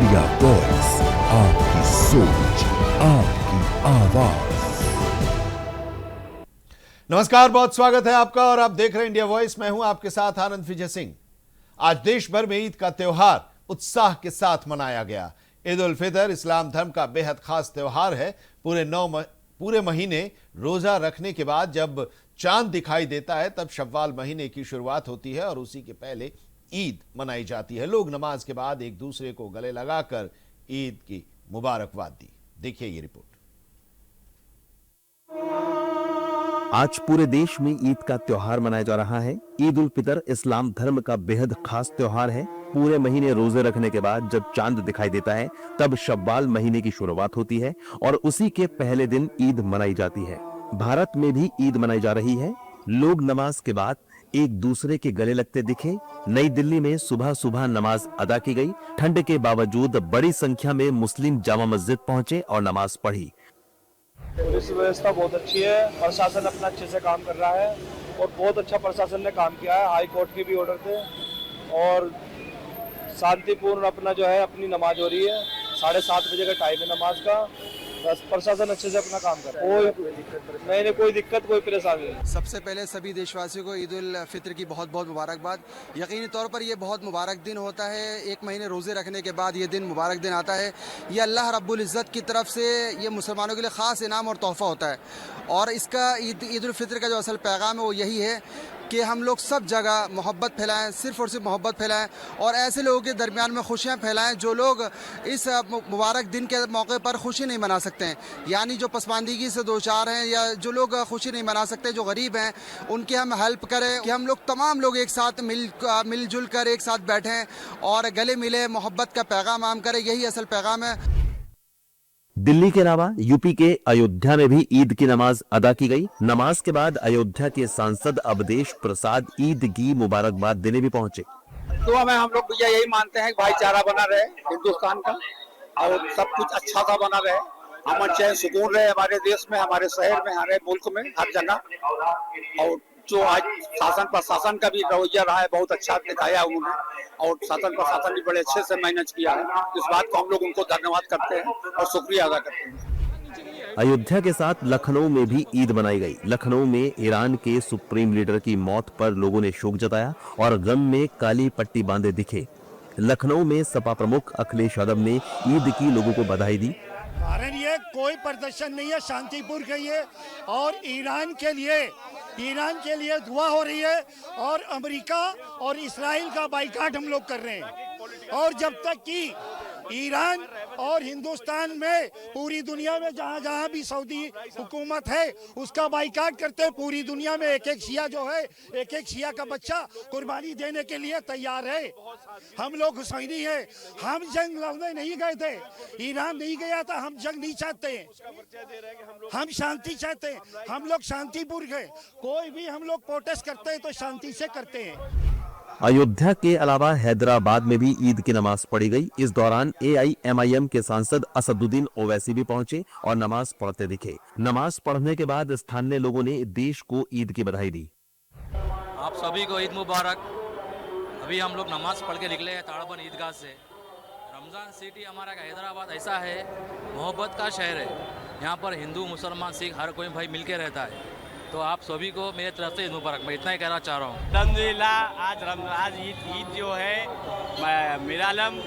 India voice, आपकी सोच, आपकी आवाज। नमस्कार, बहुत स्वागत है आपका और आप देख रहे हैं इंडिया वॉइस। मैं हूं आपके साथ आनंद विजय सिंह। आज देश भर में ईद का त्योहार उत्साह के साथ मनाया गया। ईद उल फितर इस्लाम धर्म का बेहद खास त्योहार है। पूरे महीने रोजा रखने के बाद जब चांद दिखाई देता है तब शव्वाल महीने की शुरुआत होती है और उसी के पहले ईद मनाई जाती है। लोग नमाज के बाद एक दूसरे को गले लगाकर ईद की मुबारकबाद दी। देखिए ये रिपोर्ट। आज पूरे देश में ईद का त्योहार मनाया जा रहा है। ईद उल फितर इस्लाम धर्म का बेहद खास त्योहार है। पूरे महीने रोजे रखने के बाद जब चांद दिखाई देता है तब शव्वाल महीने की शुरुआत होती है और उसी के पहले दिन ईद मनाई जाती है। भारत में भी ईद मनाई जा रही है। लोग नमाज के बाद एक दूसरे के गले लगते दिखे। नई दिल्ली में सुबह सुबह नमाज अदा की गई। ठंड के बावजूद बड़ी संख्या में मुस्लिम जामा मस्जिद पहुंचे और नमाज पढ़ी। पुलिस व्यवस्था बहुत अच्छी है, प्रशासन अपना अच्छे से काम कर रहा है और बहुत अच्छा प्रशासन ने काम किया है। हाई कोर्ट के भी ऑर्डर थे और शांतिपूर्ण अपना जो है अपनी नमाज हो रही है। 7:30 बजे का टाइम है नमाज का। बस प्रशासन अच्छे से अपना काम कर रहा है। कोई दिक्कत कोई परेशानी नहीं। सबसे पहले सभी देशवासियों को ईद उल फितर की बहुत बहुत मुबारकबाद। यकीनी तौर पर ये बहुत मुबारक दिन होता है। एक महीने रोज़े रखने के बाद ये दिन मुबारक दिन आता है। ये अल्लाह रब्बुल इज़्ज़त की तरफ से ये मुसलमानों के लिए ख़ास इनाम और तोहफ़ा होता है। और इसका ईद उल फितर का जो असल पैगाम है वो यही है कि हम लोग सब जगह मोहब्बत फैलाएं, सिर्फ़ और सिर्फ मोहब्बत फैलाएं और ऐसे लोगों के दरमियान में खुशियां फैलाएं जो लोग इस मुबारक दिन के मौके पर खुशी नहीं मना सकते हैं। यानी जो पसमानदगी से दो चार हैं या जो लोग खुशी नहीं मना सकते, जो गरीब हैं, उनकी हम हेल्प करें कि हम लोग तमाम लोग एक साथ मिलजुल कर एक साथ बैठें और गले मिले, मोहब्बत का पैगाम आम करें। यही असल पैगाम है। दिल्ली के अलावा यूपी के अयोध्या में भी ईद की नमाज अदा की गई। नमाज के बाद अयोध्या के सांसद अवधेश प्रसाद ईद की मुबारकबाद देने भी पहुंचे। तो हम लोग भैया यही मानते हैं कि भाईचारा बना रहे हिंदुस्तान का और सब कुछ अच्छा सा बना रहे, अमन चैन सुकून रहे हमारे देश में, हमारे शहर में, हमारे मुल्क में, हर जगह। और जो आज शासन प्रशासन का भी रवैया रहा है बहुत अच्छा दिखाया उन्होंने और शासन प्रशासन भी बड़े अच्छे से मैनेज किया है। इस बात को हम लोग उनको धन्यवाद करते हैं और शुक्रिया अदा करते हैं। अयोध्या के साथ लखनऊ में भी ईद मनाई गई। लखनऊ में ईरान के सुप्रीम लीडर की मौत पर लोगों ने शोक जताया और गम में काली पट्टी बांधे दिखे। लखनऊ में सपा प्रमुख अखिलेश यादव ने ईद की लोगों को बधाई दी। कारण ये कोई प्रदर्शन नहीं है, शांतिपूर्ण का ये और ईरान के लिए दुआ हो रही है और अमेरिका और इस्राइल का बाइकाट हम लोग कर रहे हैं। और जब तक कि ईरान और हिंदुस्तान में पूरी दुनिया में जहाँ जहाँ भी सऊदी हुकूमत है उसका बाइकाट करते हैं। पूरी दुनिया में एक एक शिया जो है, एक एक शिया का बच्चा कुर्बानी देने के लिए तैयार है। हम लोग हुसैनी हैं, हम जंग लड़ने नहीं गए थे, ईरान नहीं गया था। हम जंग नहीं चाहते, हम शांति चाहते हैं। हम लोग शांतिपूर्ण है। कोई भी हम लोग प्रोटेस्ट करते हैं तो शांति से करते हैं। अयोध्या के अलावा हैदराबाद में भी ईद की नमाज पढ़ी गई। इस दौरान AIMIM के सांसद असदुद्दीन ओवैसी भी पहुंचे और नमाज पढ़ते दिखे। नमाज पढ़ने के बाद स्थानीय लोगों ने देश को ईद की बधाई दी। आप सभी को ईद मुबारक। अभी हम लोग नमाज पढ़ के निकले हैं ताड़बन ईदगाह से। रमज़ान सिटी हमारा हैदराबाद ऐसा है, मोहब्बत का शहर है। यहाँ पर हिंदू मुसलमान सिख हर कोई भाई मिल के रहता है। तो आप सभी को मेरे तरफ से ईद मुबारक। मैं इतना ही कहना चाह रहा हूँ। अल्हम्दुलिल्लाह आज ईद जो है मिरालम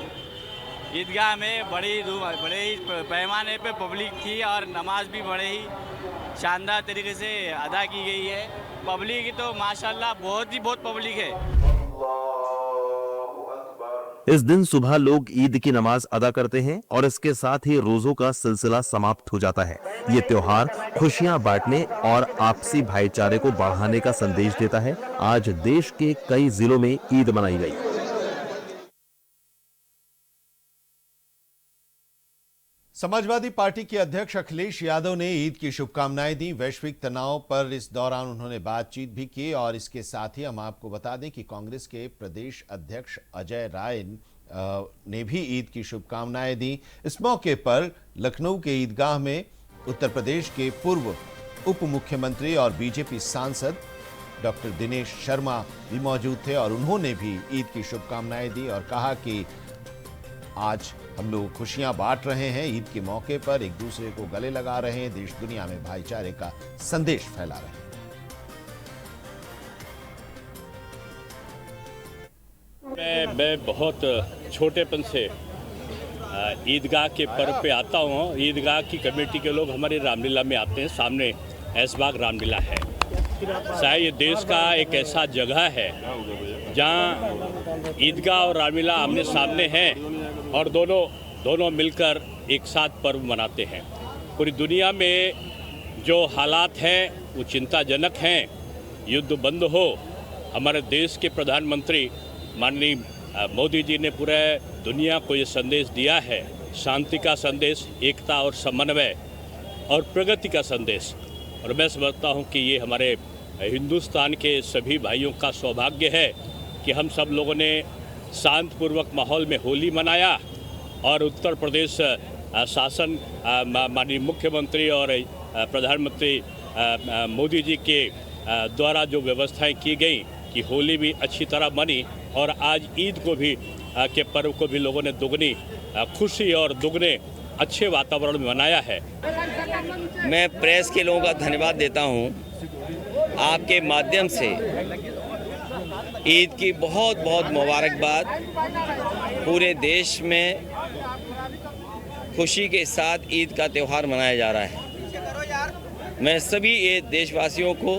ईदगाह में बड़े ही पैमाने पे पब्लिक थी और नमाज भी बड़े ही शानदार तरीके से अदा की गई है। पब्लिक की तो माशाल्लाह बहुत पब्लिक है। इस दिन सुबह लोग ईद की नमाज अदा करते हैं और इसके साथ ही रोजों का सिलसिला समाप्त हो जाता है। ये त्योहार खुशियां बांटने और आपसी भाईचारे को बढ़ाने का संदेश देता है। आज देश के कई जिलों में ईद मनाई गई। समाजवादी पार्टी के अध्यक्ष अखिलेश यादव ने ईद की शुभकामनाएं दी। वैश्विक तनाव पर इस दौरान उन्होंने बातचीत भी की और इसके साथ ही हम आपको बता दें कि कांग्रेस के प्रदेश अध्यक्ष अजय राय ने भी ईद की शुभकामनाएं दी। इस मौके पर लखनऊ के ईदगाह में उत्तर प्रदेश के पूर्व उप मुख्यमंत्री और बीजेपी सांसद डॉक्टर दिनेश शर्मा भी मौजूद थे और उन्होंने भी ईद की शुभकामनाएं दी और कहा कि आज हम लोग खुशियां बांट रहे हैं, ईद के मौके पर एक दूसरे को गले लगा रहे हैं, देश दुनिया में भाईचारे का संदेश फैला रहे हैं। मैं बहुत छोटेपन से ईदगाह के पर्व पे आता हूँ। ईदगाह की कमेटी के लोग हमारे रामलीला में आते हैं, सामने ऐशबाग रामलीला है। शायद ये देश का एक ऐसा जगह है जहाँ ईदगाह और रामलीला आमने सामने हैं और दोनों मिलकर एक साथ पर्व मनाते हैं। पूरी दुनिया में जो हालात हैं वो चिंताजनक हैं, युद्ध बंद हो। हमारे देश के प्रधानमंत्री माननीय मोदी जी ने पूरे दुनिया को ये संदेश दिया है, शांति का संदेश, एकता और समन्वय और प्रगति का संदेश। और मैं समझता हूँ कि ये हमारे हिंदुस्तान के सभी भाइयों का सौभाग्य है कि हम सब लोगों ने शांतिपूर्वक माहौल में होली मनाया और उत्तर प्रदेश शासन माननीय मुख्यमंत्री और प्रधानमंत्री मोदी जी के द्वारा जो व्यवस्थाएं की गई कि होली भी अच्छी तरह मनी और आज ईद को भी के पर्व को भी लोगों ने दुगनी खुशी और दुगने अच्छे वातावरण में मनाया है। मैं प्रेस के लोगों का धन्यवाद देता हूं, आपके माध्यम से ईद की बहुत बहुत मुबारकबाद। पूरे देश में खुशी के साथ ईद का त्यौहार मनाया जा रहा है। मैं सभी देशवासियों को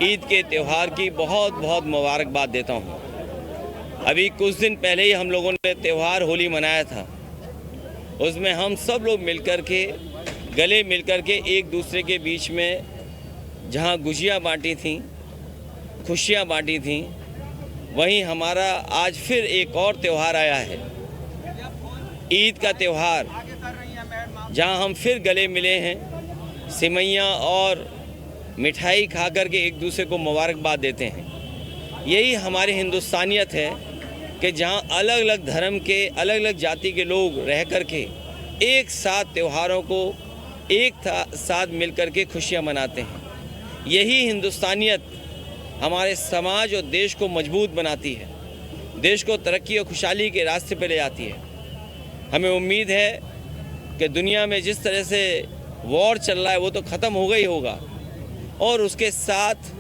ईद के त्यौहार की बहुत बहुत मुबारकबाद देता हूं। अभी कुछ दिन पहले ही हम लोगों ने त्यौहार होली मनाया था, उसमें हम सब लोग मिलकर के गले मिलकर के एक दूसरे के बीच में जहां गुजियाँ बांटी थीं, खुशियां बांटी थीं, वहीं हमारा आज फिर एक और त्यौहार आया है, ईद का त्यौहार, जहां हम फिर गले मिले हैं, सिमैयाँ और मिठाई खा कर के एक दूसरे को मुबारकबाद देते हैं। यही हमारी हिंदुस्तानियत है कि जहां अलग अलग धर्म के, अलग अलग जाति के लोग रह कर के एक साथ त्योहारों को एक साथ मिलकर के खुशियां मनाते हैं। यही हिंदुस्तानियत हमारे समाज और देश को मजबूत बनाती है, देश को तरक्की और खुशहाली के रास्ते पर ले जाती है। हमें उम्मीद है कि दुनिया में जिस तरह से वॉर चल रहा है वो तो ख़त्म होगा ही होगा, और उसके साथ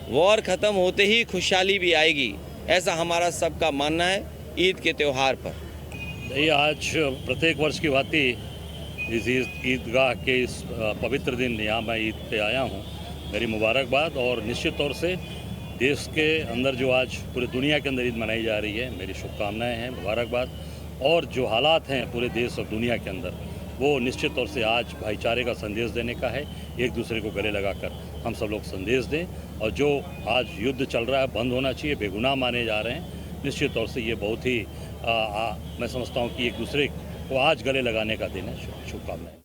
वॉर ख़त्म होते ही खुशहाली भी आएगी, ऐसा हमारा सबका मानना है ईद के त्यौहार पर। ये आज प्रत्येक वर्ष की भांति इस ईदगाह के इस पवित्र दिन यहाँ मैं ईद पे आया हूँ। मेरी मुबारकबाद, और निश्चित तौर से देश के अंदर जो आज पूरी दुनिया के अंदर ईद मनाई जा रही है, मेरी शुभकामनाएं हैं, मुबारकबाद। और जो हालात हैं पूरे देश और दुनिया के अंदर, वो निश्चित तौर से आज भाईचारे का संदेश देने का है। एक दूसरे को गले लगाकर हम सब लोग संदेश दें, और जो आज युद्ध चल रहा है बंद होना चाहिए, बेगुनाह माने जा रहे हैं। निश्चित तौर से ये बहुत ही मैं समझता हूँ कि एक दूसरे को आज गले लगाने का दिन है। शुभकामनाएं।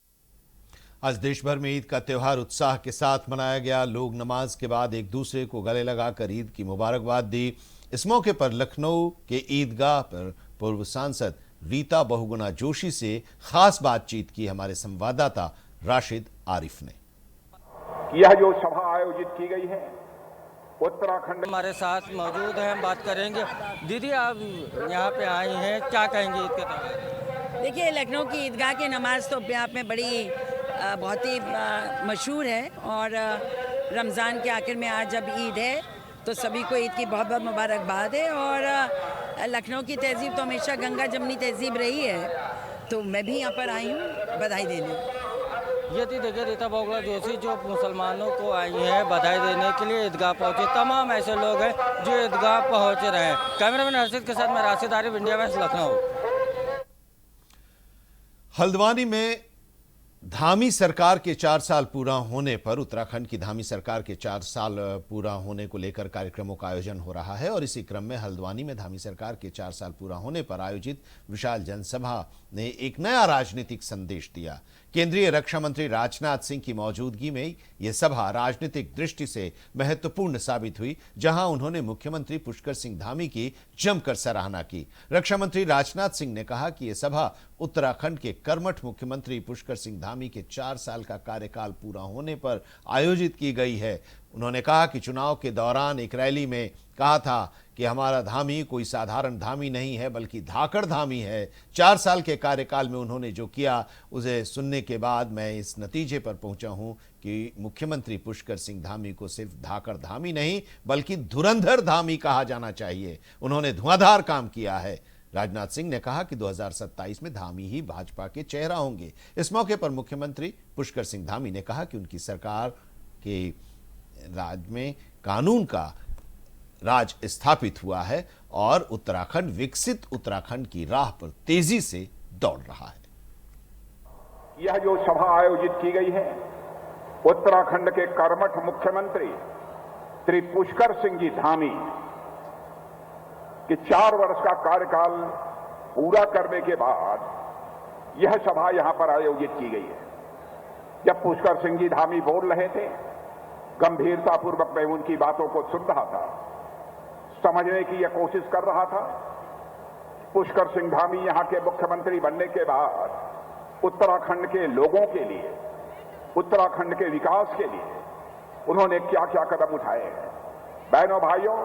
आज देश भर में ईद का त्यौहार उत्साह के साथ मनाया गया। लोग नमाज के बाद एक दूसरे को गले लगाकर ईद की मुबारकबाद दी। इस मौके पर लखनऊ के ईदगाह पर पूर्व सांसद रीता बहुगुणा जोशी से खास बातचीत की हमारे संवाददाता राशिद आरिफ ने। यह जो सभा आयोजित की गई है उत्तराखंड हमारे साथ मौजूद हैं, हम बात करेंगे। दीदी, आप यहाँ पे आई हैं, क्या कहेंगे ईद के त्यौहार? देखिए, लखनऊ की ईदगाह की नमाज तो अपने आप में बड़ी बहुत ही मशहूर है, और रमज़ान के आखिर में आज जब ईद है तो सभी को ईद की बहुत बहुत मुबारकबाद है। और लखनऊ की तहजीब तो हमेशा गंगा जमनी तहजीब रही है, तो मैं भी यहाँ पर आई हूँ बधाई देने। ये थी देखिए रीता बहुगुणा जोशी जो मुसलमानों को आई हैं बधाई देने के लिए ईदगाह पहुँचे। तमाम ऐसे लोग हैं जो ईदगाह पहुँच रहे हैं। कैमरामैन हर्षित के साथ मैं राशिद आरिफ, इंडिया वेस्ट, लखनऊ। हल्द्वानी में धामी सरकार के 4 साल पूरा होने पर, उत्तराखंड की धामी सरकार के 4 साल पूरा होने को लेकर कार्यक्रमों का आयोजन हो रहा है। और इसी क्रम में हल्द्वानी में धामी सरकार के 4 साल पूरा होने पर आयोजित विशाल जनसभा ने एक नया राजनीतिक संदेश दिया। केंद्रीय रक्षा मंत्री राजनाथ सिंह की मौजूदगी में यह सभा राजनीतिक दृष्टि से महत्वपूर्ण साबित हुई, जहां उन्होंने मुख्यमंत्री पुष्कर सिंह धामी की जमकर सराहना की। रक्षा मंत्री राजनाथ सिंह ने कहा कि यह सभा उत्तराखंड के कर्मठ मुख्यमंत्री पुष्कर सिंह धामी के 4 साल का कार्यकाल पूरा होने पर आयोजित की गई है। उन्होंने कहा कि चुनाव के दौरान एक रैली में कहा था कि हमारा धामी कोई साधारण धामी नहीं है बल्कि धाकड़ धामी है। 4 साल के कार्यकाल में उन्होंने जो किया उसे सुनने के बाद मैं इस नतीजे पर पहुंचा हूं कि मुख्यमंत्री पुष्कर सिंह धामी को सिर्फ धाकड़ धामी नहीं बल्कि धुरंधर धामी कहा जाना चाहिए। उन्होंने धुआंधार काम किया है। राजनाथ सिंह ने कहा कि 2027 में धामी ही भाजपा के चेहरा होंगे। इस मौके पर मुख्यमंत्री पुष्कर सिंह धामी ने कहा कि उनकी सरकार के राज में कानून का राज स्थापित हुआ है और उत्तराखंड विकसित उत्तराखंड की राह पर तेजी से दौड़ रहा है। यह जो सभा आयोजित की गई है उत्तराखंड के कर्मठ मुख्यमंत्री श्री पुष्कर सिंह जी धामी के 4 वर्ष का कार्यकाल पूरा करने के बाद यह सभा यहां पर आयोजित की गई है। जब पुष्कर सिंह जी धामी बोल रहे थे, गंभीरतापूर्वक मैं उनकी बातों को सुन रहा था, समझने की यह कोशिश कर रहा था। पुष्कर सिंह धामी यहां के मुख्यमंत्री बनने के बाद उत्तराखंड के लोगों के लिए, उत्तराखंड के विकास के लिए उन्होंने क्या क्या कदम उठाए हैं। बहनों भाइयों,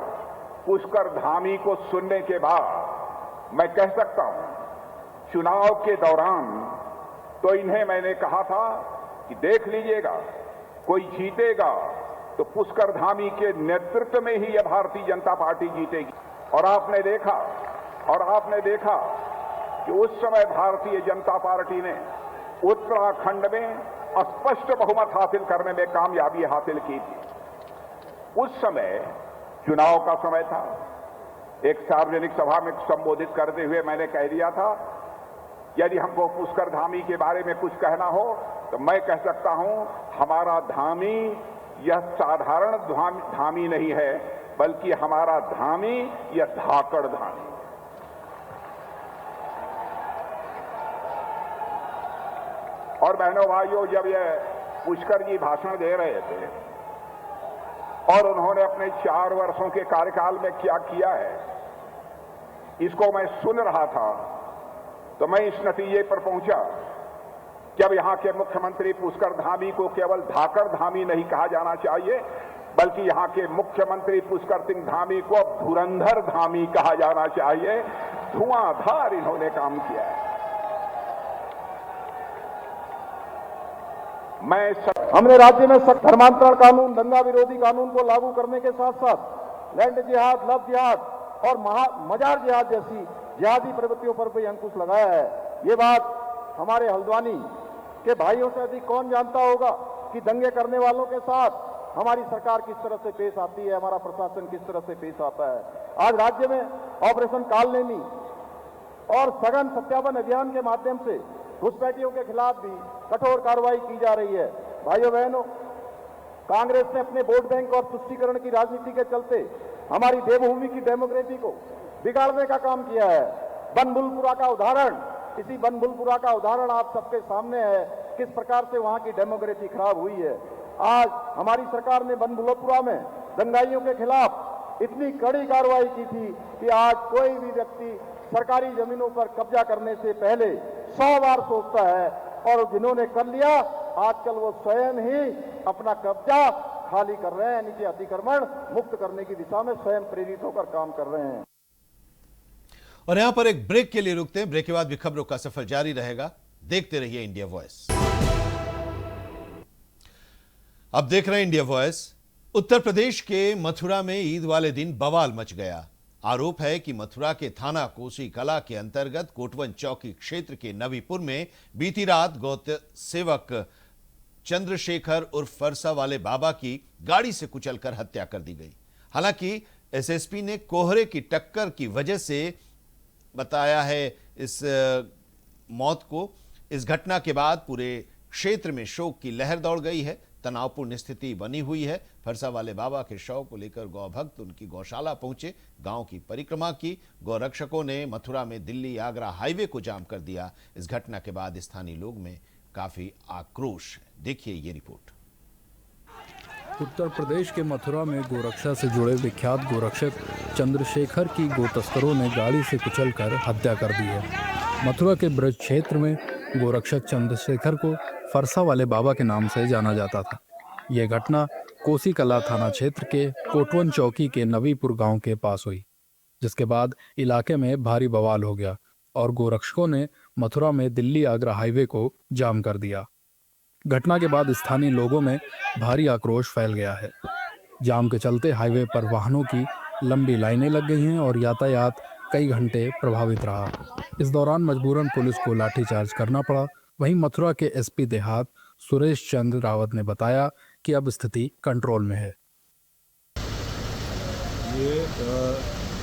पुष्कर धामी को सुनने के बाद मैं कह सकता हूं, चुनाव के दौरान तो इन्हें मैंने कहा था कि देख लीजिएगा, कोई जीतेगा तो पुष्कर धामी के नेतृत्व में ही यह भारतीय जनता पार्टी जीतेगी। और आपने देखा कि उस समय भारतीय जनता पार्टी ने उत्तराखंड में स्पष्ट बहुमत हासिल करने में कामयाबी हासिल की थी। उस समय चुनाव का समय था। एक सार्वजनिक सभा में संबोधित करते हुए मैंने कह दिया था, यदि हमको पुष्कर धामी के बारे में कुछ कहना हो तो मैं कह सकता हूं, हमारा धामी यह साधारण धामी नहीं है बल्कि हमारा धामी यह धाकड़ धामी। और बहनों भाइयों, जब यह पुष्कर जी भाषण दे रहे थे और उन्होंने अपने 4 वर्षों के कार्यकाल में क्या किया है, इसको मैं सुन रहा था तो मैं इस नतीजे पर पहुंचा कि अब यहां के मुख्यमंत्री पुष्कर धामी को केवल धाकड़ धामी नहीं कहा जाना चाहिए बल्कि यहां के मुख्यमंत्री पुष्कर सिंह धामी को अब धुरंधर धामी कहा जाना चाहिए। धुआंधार इन्होंने काम किया है। हमने राज्य में सख्त धर्मांतरण कानून, दंगा विरोधी कानून को लागू करने के साथ साथ लैंड जिहाद, लव जिहाद और मजार जिहाद जैसी जिहादी प्रवृत्तियों पर भी अंकुश लगाया है। ये बात हमारे हल्द्वानी के भाइयों से अधिक कौन जानता होगा कि दंगे करने वालों के साथ हमारी सरकार किस तरह से पेश आती है, हमारा प्रशासन किस तरह से पेश आता है। आज राज्य में ऑपरेशन कालनेमी और सघन सत्यापन अभियान के माध्यम से घुसपैठियों के खिलाफ भी कठोर कार्रवाई की जा रही है। भाइयों बहनों, कांग्रेस ने अपने वोट बैंक और तुष्टीकरण की राजनीति के चलते हमारी देवभूमि की डेमोक्रेसी को बिगाड़ने का काम किया है। बनभूलपुरा का उदाहरण, इसी बनभूलपुरा का उदाहरण आप सबके सामने है, किस प्रकार से वहां की डेमोक्रेसी खराब हुई है। आज हमारी सरकार ने बनभूलपुरा में दंगाइयों के खिलाफ इतनी कड़ी कार्रवाई की थी कि आज कोई भी व्यक्ति सरकारी जमीनों पर कब्जा करने से पहले 100 बार सोचता है, और जिन्होंने कर लिया आजकल वो स्वयं ही अपना कब्जा खाली कर रहे हैं, यानी कि अतिक्रमण मुक्त करने की दिशा में स्वयं प्रेरित होकर काम कर रहे हैं। और यहां पर एक ब्रेक के लिए रुकते हैं। ब्रेक के बाद भी खबरों का सफर जारी रहेगा। देखते रहिए इंडिया वॉइस। अब देख रहे हैं इंडिया वॉइस। उत्तर प्रदेश के मथुरा में ईद वाले दिन बवाल मच गया। आरोप है कि मथुरा के थाना कोसी कला के अंतर्गत कोटवन चौकी क्षेत्र के नवीपुर में बीती रात गौत सेवक चंद्रशेखर उर्फ फरसा वाले बाबा की गाड़ी से कुचलकर हत्या कर दी गई। हालांकि एसएसपी ने कोहरे की टक्कर की वजह से बताया है इस मौत को। इस घटना के बाद पूरे क्षेत्र में शोक की लहर दौड़ गई है। तनावपूर्ण स्थिति बनी हुई है। फरसा वाले बाबा के शव को लेकर गौ भक्त उनकी गौशाला पहुंचे, गांव की परिक्रमा की। गौरक्षकों ने मथुरा में दिल्ली आगरा हाईवे को जाम कर दिया। इस घटना के बाद स्थानीय लोग में काफी आक्रोश है। देखिए ये रिपोर्ट। उत्तर प्रदेश के मथुरा में गोरक्षा से जुड़े विख्यात गोरक्षक चंद्रशेखर की गोतस्करों ने गाड़ी से कुचलकर हत्या कर दी है। मथुरा के ब्रज क्षेत्र में गोरक्षक चंद्रशेखर को फरसा वाले बाबा के नाम से जाना जाता था। यह घटना कोसी कला थाना क्षेत्र के कोटवन चौकी के नवीपुर गांव के पास हुई, जिसके बाद इलाके में भारी बवाल हो गया और गोरक्षकों ने मथुरा में दिल्ली आगरा हाईवे को जाम कर दिया। घटना के बाद स्थानीय लोगों में भारी आक्रोश फैल गया है। जाम के चलते हाईवे पर वाहनों की लंबी लाइनें लग गई हैं और यातायात कई घंटे प्रभावित रहा। इस दौरान मजबूरन पुलिस को लाठीचार्ज करना पड़ा। वहीं मथुरा के एसपी देहात सुरेश चंद्र रावत ने बताया कि अब स्थिति कंट्रोल में है। ये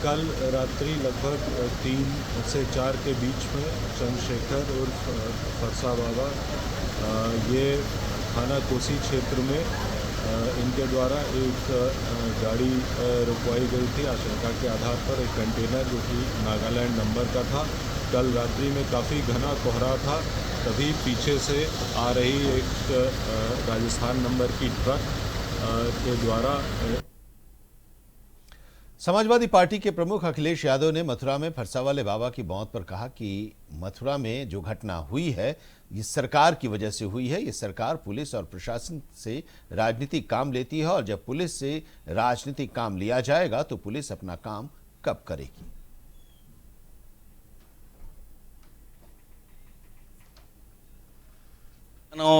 कल रात्रि लगभग 3 से 4 के बीच में चंद्रशेखर और फरसा बाबा ये थाना कोसी क्षेत्र में इनके द्वारा एक गाड़ी रुकवाई गई थी आशंका के आधार पर। एक कंटेनर जो कि नागालैंड नंबर का था। कल रात्रि में काफ़ी घना कोहरा था, तभी पीछे से आ रही एक राजस्थान नंबर की ट्रक के द्वारा। समाजवादी पार्टी के प्रमुख अखिलेश यादव ने मथुरा में फरसावाले बाबा की मौत पर कहा कि मथुरा में जो घटना हुई है ये सरकार की वजह से हुई है। ये सरकार पुलिस और प्रशासन से राजनीतिक काम लेती है और जब पुलिस से राजनीतिक काम लिया जाएगा तो पुलिस अपना काम कब करेगी।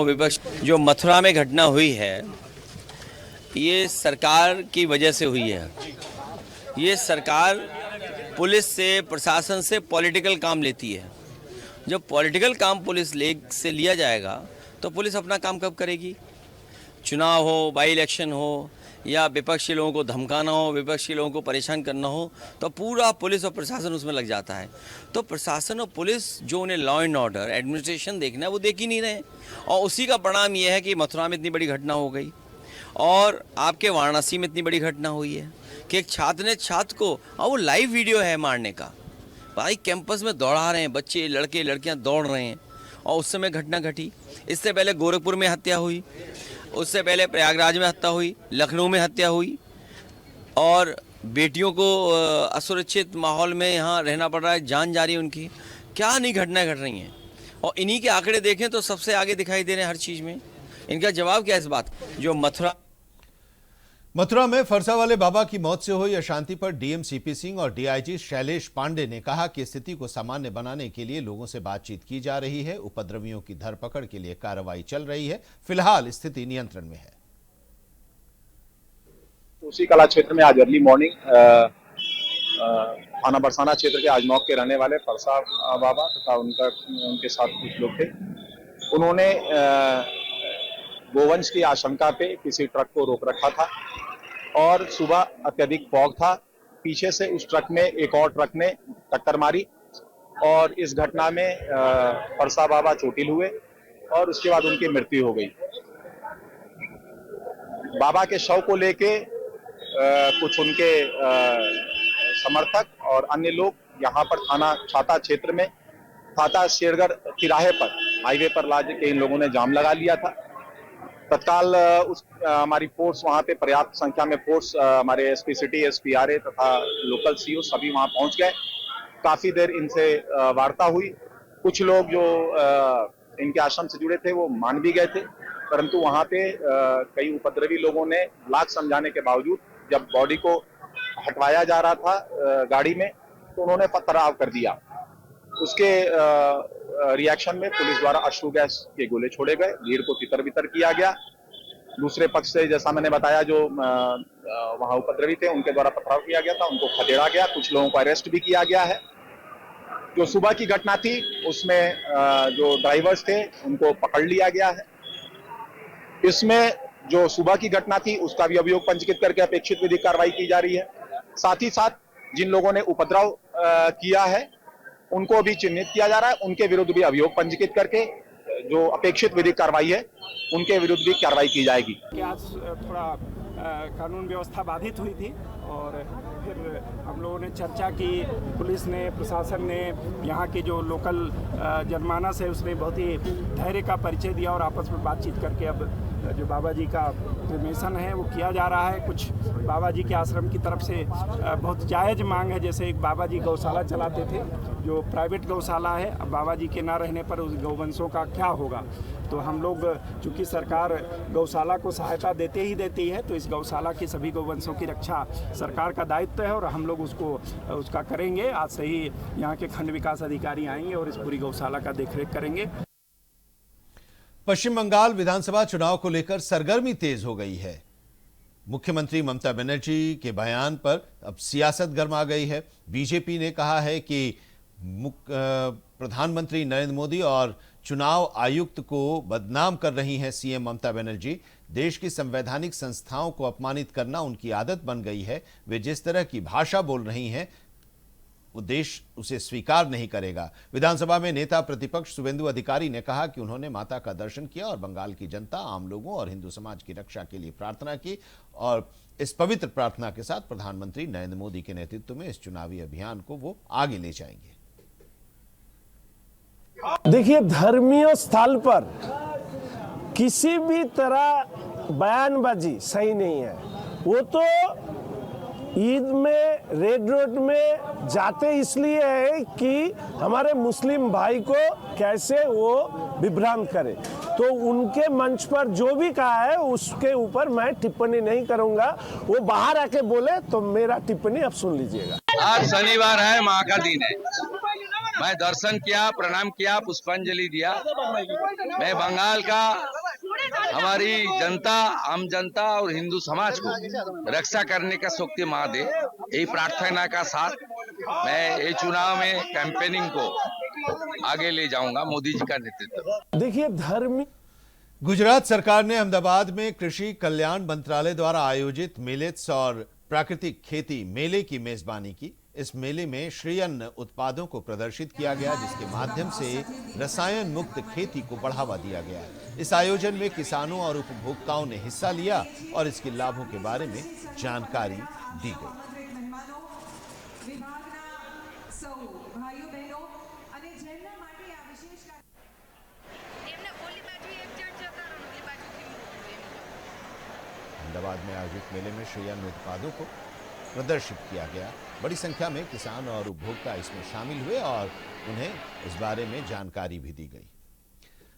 विपक्ष जो मथुरा में घटना हुई है ये सरकार की वजह से हुई है। ये सरकार पुलिस से प्रशासन से पॉलिटिकल काम लेती है। जब पॉलिटिकल काम पुलिस से लिया जाएगा तो पुलिस अपना काम कब करेगी। चुनाव हो, बाई इलेक्शन हो या विपक्षी लोगों को धमकाना हो, विपक्षी लोगों को परेशान करना हो तो पूरा पुलिस और प्रशासन उसमें लग जाता है। तो प्रशासन और पुलिस जो उन्हें लॉ एंड ऑर्डर एडमिनिस्ट्रेशन देखना है वो देख ही नहीं रहे और उसी का परिणाम ये है कि मथुरा में इतनी बड़ी घटना हो गई और आपके वाराणसी में इतनी बड़ी घटना हुई है कि एक छात्र ने छात्र को, और वो लाइव वीडियो है मारने का, भाई कैंपस में दौड़ा रहे हैं बच्चे, लड़के लड़कियां दौड़ रहे हैं और उस समय घटना घटी। इससे पहले गोरखपुर में हत्या हुई, उससे पहले प्रयागराज में हत्या हुई, लखनऊ में हत्या हुई और बेटियों को असुरक्षित माहौल में यहाँ रहना पड़ रहा है, जान जा रही है उनकी। क्या नहीं घटनाएं घट रही हैं और इन्हीं के आंकड़े देखें तो सबसे आगे दिखाई दे रहे हैं हर चीज़ में। इनका जवाब क्या है इस बात जो मथुरा में फरसावाले बाबा की मौत से हुई अशांति पर डीएम सीपी सिंह और डीआईजी शैलेश पांडे ने कहा कि स्थिति को सामान्य बनाने के लिए लोगों से बातचीत की जा रही है। उपद्रवियों की धरपकड़ के लिए कार्रवाई चल रही है। फिलहाल स्थिति नियंत्रण में है। कोसी कला क्षेत्र में आज अर्ली मॉर्निंग थाना बरसाना क्षेत्र के आजमौक के रहने वाले फरसा बाबा तथा उनके साथ कुछ लोग थे। उन्होंने गोवंश की आशंका पे किसी ट्रक को रोक रखा था और सुबह अत्यधिक फॉग था। पीछे से उस ट्रक में एक और ट्रक ने टक्कर मारी और इस घटना में फरसा बाबा चोटिल हुए और उसके बाद उनकी मृत्यु हो गई। बाबा के शव को लेके कुछ उनके समर्थक और अन्य लोग यहाँ पर थाना छाता क्षेत्र में छाता शेरगढ़ तिराहे पर हाईवे पर ला के इन लोगों ने जाम लगा लिया था। तत्काल हमारी फोर्स वहां पे पर्याप्त संख्या में फोर्स हमारे एसपी सिटी, एसपी आरए तथा लोकल सीओ सभी वहां पहुंच गए। काफी देर इनसे वार्ता हुई। कुछ लोग जो इनके आश्रम से जुड़े थे वो मान भी गए थे, परंतु वहां पे कई उपद्रवी लोगों ने लाख समझाने के बावजूद जब बॉडी को हटवाया जा रहा था गाड़ी में तो उन्होंने पथराव कर दिया। उसके रिएक्शन में पुलिस द्वारा अश्रु गैस के गोले छोड़े गए, भीड़ को तितर बितर किया गया। दूसरे पक्ष से जैसा मैंने बताया जो वहां उपद्रवी थे उनके द्वारा पथराव किया गया था, उनको खदेड़ा गया। कुछ लोगों को अरेस्ट भी किया गया है। जो सुबह की घटना थी उसमें जो ड्राइवर्स थे उनको पकड़ लिया गया है। इसमें जो सुबह की घटना थी उसका भी अभियोग पंजीकृत करके अपेक्षित विधिक कार्रवाई की जा रही है। साथ ही साथ जिन लोगों ने उपद्रव किया है उनको भी चिन्हित किया जा रहा है। उनके विरुद्ध भी अभियोग पंजीकृत करके जो अपेक्षित विधिक कार्रवाई है उनके विरुद्ध भी कार्रवाई की जाएगी। आज थोड़ा कानून व्यवस्था बाधित हुई थी और फिर हम लोगों ने चर्चा की। पुलिस ने, प्रशासन ने, यहाँ के जो लोकल जनमानस है उसने बहुत ही धैर्य का परिचय दिया और आपस में बातचीत करके अब जो बाबा जी का क्रिमेशन है वो किया जा रहा है। कुछ बाबा जी के आश्रम की तरफ से बहुत जायज़ मांग है, जैसे एक बाबा जी गौशाला चलाते थे जो प्राइवेट गौशाला है, अब बाबा जी के ना रहने पर उस गौवंशों का क्या होगा। तो हम लोग चूँकि सरकार गौशाला को सहायता देती है, तो इस गौशाला की सभी गौवंशों की रक्षा सरकार का दायित्व है और हम लोग उसका करेंगे। आज से ही यहाँ के खंड विकास अधिकारी आएंगे और इस पूरी गौशाला का देखरेख करेंगे। पश्चिम बंगाल विधानसभा चुनाव को लेकर सरगर्मी तेज हो गई है। मुख्यमंत्री ममता बनर्जी के बयान पर अब सियासत गर्मा गई है। बीजेपी ने कहा है कि प्रधानमंत्री नरेंद्र मोदी और चुनाव आयुक्त को बदनाम कर रही हैं सीएम ममता बनर्जी। देश की संवैधानिक संस्थाओं को अपमानित करना उनकी आदत बन गई है। वे जिस तरह की भाषा बोल रही हैं वो देश उसे स्वीकार नहीं करेगा। विधानसभा में नेता प्रतिपक्ष शुभेंदु अधिकारी ने कहा कि उन्होंने माता का दर्शन किया और बंगाल की जनता, आम लोगों और हिंदू समाज की रक्षा के लिए प्रार्थना की और इस पवित्र प्रार्थना के साथ प्रधानमंत्री नरेंद्र मोदी के नेतृत्व में इस चुनावी अभियान को वो आगे ले जाएंगे। देखिए, धर्मीय स्थल पर किसी भी तरह बयानबाजी सही नहीं है। वो तो ईद में रेड रोड में जाते इसलिए है कि हमारे मुस्लिम भाई को कैसे वो विभ्रांत करे। तो उनके मंच पर जो भी कहा है उसके ऊपर मैं टिप्पणी नहीं करूंगा। वो बाहर आके बोले तो मेरा टिप्पणी अब सुन लीजिएगा। आज शनिवार है, माँ का दिन है। मैं दर्शन किया, प्रणाम किया, पुष्पांजलि दिया। मैं बंगाल का हमारी जनता, आम जनता और हिंदू समाज को रक्षा करने का शक्ति माँ दे, यही प्रार्थना का साथ मैं ये चुनाव में कैंपेनिंग को आगे ले जाऊंगा मोदी जी का नेतृत्व। देखिए, धर्म गुजरात सरकार ने अहमदाबाद में कृषि कल्याण मंत्रालय द्वारा आयोजित मिलेट्स और प्राकृतिक खेती मेले की मेजबानी की। इस मेले में श्री अन्न उत्पादों को प्रदर्शित किया गया, जिसके माध्यम से रसायन मुक्त खेती को बढ़ावा दिया गया। इस आयोजन में किसानों और उपभोक्ताओं ने हिस्सा लिया और इसके लाभों के बारे में जानकारी दी गई। अहमदाबाद में आयोजित मेले में श्री अन्न उत्पादों को प्रदर्शित किया गया। बड़ी संख्या में किसान और उपभोक्ता इसमें शामिल हुए और उन्हें इस बारे में जानकारी भी दी गई।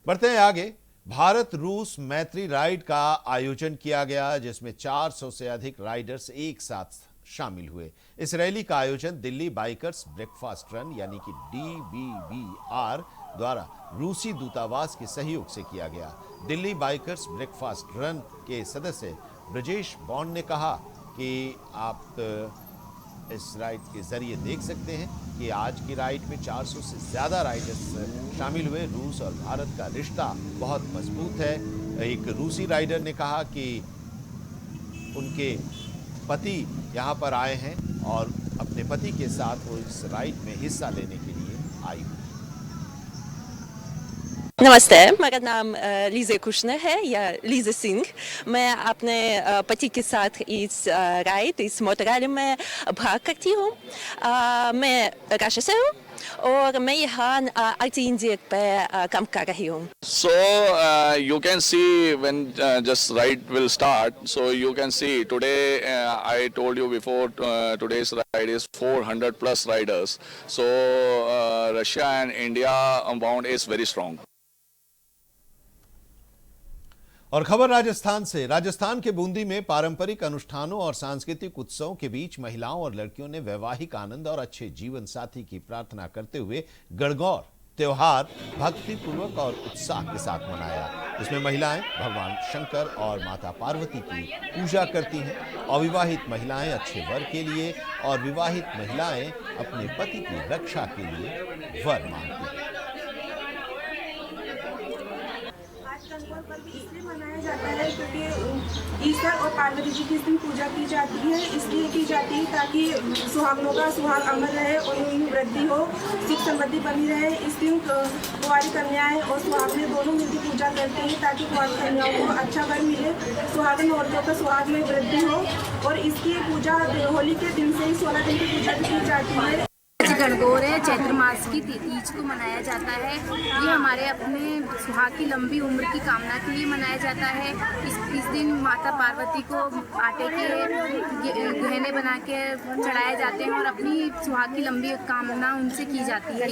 बढ़ते हैं आगे। भारत रूस मैत्री राइड का आयोजन किया गया, जिसमें 400 से अधिक राइडर्स एक साथ शामिल हुए। इस रैली का आयोजन दिल्ली बाइकर्स ब्रेकफास्ट रन यानी कि DBBR द्वारा रूसी दूतावास के सहयोग से किया गया। दिल्ली बाइकर्स ब्रेकफास्ट रन के सदस्य ब्रजेश बॉन्ड ने कहा कि आप इस राइड के जरिए देख सकते हैं कि आज की राइड में 400 से ज़्यादा राइडर्स शामिल हुए। रूस और भारत का रिश्ता बहुत मजबूत है। एक रूसी राइडर ने कहा कि उनके पति यहाँ पर आए हैं और अपने पति के साथ वो इस राइड में हिस्सा लेने के लिए आई हुई। नमस्ते, मेरा नाम लीज़े कुशनर है या लीज़े सिंह। मैं अपने पति के साथ इस मोटर रैली में भाग करती हूँ। मैं रशिया से हूँ और मैं यहाँ IT इंडिया पे काम कर रही हूँ। So you can see when just ride will start. So you can see today I told you before today's ride is 400 plus riders. So Russia and India bound is very strong. और खबर राजस्थान से। राजस्थान के बूंदी में पारंपरिक अनुष्ठानों और सांस्कृतिक उत्सवों के बीच महिलाओं और लड़कियों ने वैवाहिक आनंद और अच्छे जीवन साथी की प्रार्थना करते हुए गणगौर त्योहार भक्तिपूर्वक और उत्साह के साथ मनाया। इसमें महिलाएं भगवान शंकर और माता पार्वती की पूजा करती हैं। अविवाहित महिलाएं अच्छे वर के लिए और विवाहित महिलाएं अपने पति की रक्षा के लिए वर मांगती हैं। इसलिए मनाया जाता है क्योंकि ईश्वर और पार्वती जी की इस दिन पूजा की जाती है। इसलिए की जाती है ताकि सुहागनों का सुहाग अमर रहे और उनमें वृद्धि हो, सुख समृद्धि बनी रहे। इस दिन कुंवारी कन्याएं और सुहागने दोनों मिलकर पूजा करते हैं ताकि कुंवारी कन्याओं को अच्छा वर मिले, सुहागन औरतों का सुहाग में वृद्धि हो। और इसकी पूजा होली के दिन से ही 16 दिन की पूजा की जाती है। गणगौर है, चैत्र मास की तीज को मनाया जाता है। ये हमारे अपने सुहाग की लंबी उम्र की कामना के लिए मनाया जाता है। इस दिन माता पार्वती को आटे के गहने बना के चढ़ाए जाते हैं और अपनी सुहाग की लंबी कामना उनसे की जाती है।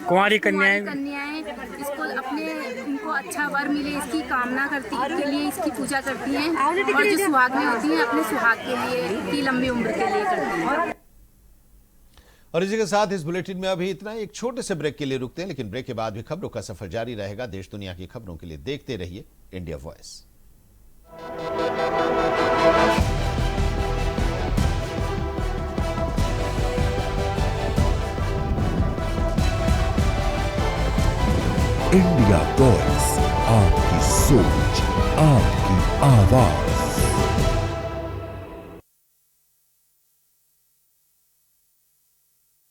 कुंवारी कन्याएं इसको अपने उनको अच्छा वर मिले इसकी कामना के लिए इसकी पूजा करती हैं और जो सुहाग में होती हैं अपने सुहाग के लिए की लंबी उम्र के लिए करती हैं। और इसी के साथ इस बुलेटिन में अभी इतना। एक छोटे से ब्रेक के लिए रुकते हैं, लेकिन ब्रेक के बाद भी खबरों का सफर जारी रहेगा। देश दुनिया की खबरों के लिए देखते रहिए इंडिया वॉइस। इंडिया वॉइस, आपकी सोच, आपकी आवाज।